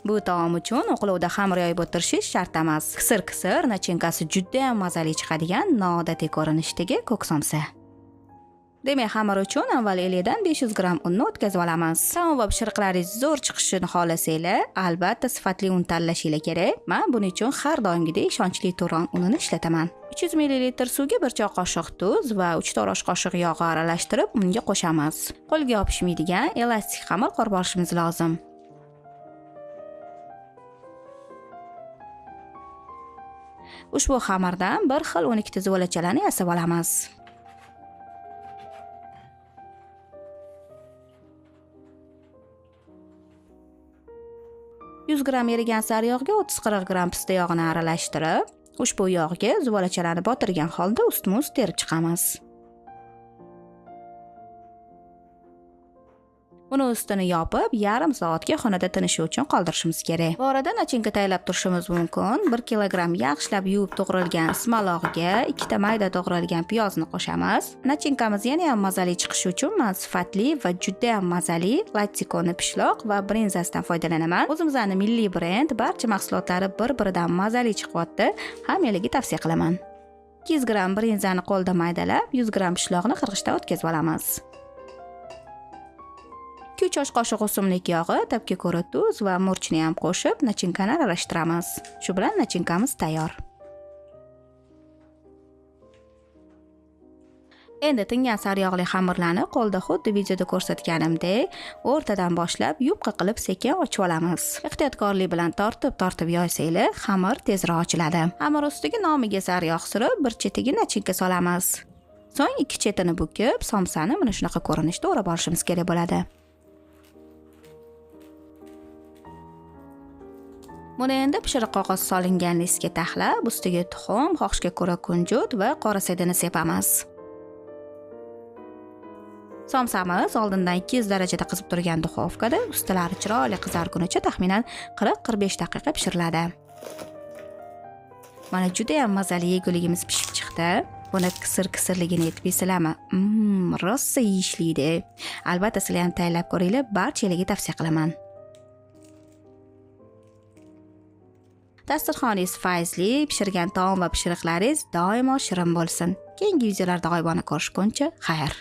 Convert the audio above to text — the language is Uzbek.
Bu taom uchun o'qlovda xamir yoyib o'tirishingiz shart emas. Qisir nachinkasi juda ham mazali chiqadigan noodatiy ko'rinishdagi ko'k somsa. Demak, xamir uchun avval elakdan 500 gram unni o'tkazib olamiz. Taom va pishiriqlaringiz zo'r chiqishini xohlasanglar, albatta sifatli un tanlashingiz kerak. Men buning uchun har doimgidek ishonchli Turon unini ishlataman. 300 ml suvga 1 choy qoshiq tuz va 3-4 osh qoshiq yog' aralashtirib unga qo'shamiz. Qo'lga yopishmaydigan elastik xamir qilib olishimiz lozim. Ushbu xamirdan bir xil 12 ta zuvolachalarni yasab olamiz. Yuz gram erigan sariyog'ga 30-40 gram pista yog'ini aralashtirib, ushbu yog'ga zuvolachalarni botirgan holda ustma-ust terib chiqamiz. Uni ustini yopib, yarim soatga xonada tinishi uchun qoldirishimiz kerak. Bu orada nachinka tayyorlab turishimiz mumkin. 1 kilogram yaxshilab yuvib to'g'ralgan ismalog'ga 2 ta mayda to'g'ralgan piyozni qo'shamiz. Nachinkamiz yana ham mazali chiqishi uchun men sifatli va juda ham mazali lattikoni pishloq va brinzasidan foydalanaman. O'zimizning milliy brend barcha mahsulotlari bir-biridan mazali chiqyapti. Hammalarga tavsiya qilaman. 200 gram brinzani qo'lda maydalab, 100 gram pishloqni qirg'ichdan o'tkazib olamiz. 2 osh qoshiq o'simlik yog'i, tabga ko'ra tuz va murchni ham qo'shib, nachinkani aralashtiramiz. Shu bilan nachinkamiz tayyor. Endi tingan sariyog'li xamirlarni qo'lda xuddi videoda ko'rsatganimdek, o'rtadan boshlab yupqa qilib sekin ochib olamiz. Ehtiyotkorlik bilan tortib yoysanglar, xamir tezroq ochiladi. Xamir ustiga nomiga sariyog' surib, bir chetiga nachinka solamiz. So'ng ikki chetini bukib, somsani mana shunaqa ko'rinishda o'rab olishimiz kerak bo'ladi. Buni endi pishiriq qog'oz solingan listga taxlab, ustiga tuxum, xohishga ko'ra kunjut va qora sedini sepamiz. Somsamiz oldindan 200 darajada qizib turgan duxovkada ustilari chiroyli qizargunicha taxminan 40-45 daqiqa pishiriladi. Mana juda ham mazali yeguligimiz pishib chiqdi. Buni qisir-qisirligini aytmaysizlarmi? Rosa yeyishlaydi. Albatta sizlar ham tayyorlab ko'ringlar, barchalarga tavsiya qilaman. Dasturxoningiz fayzli, pishirgan taom va pishiriqlaringiz doimo shirin bo'lsin. Keyingi videolarda g'oyibona ko'rishguncha, xayr.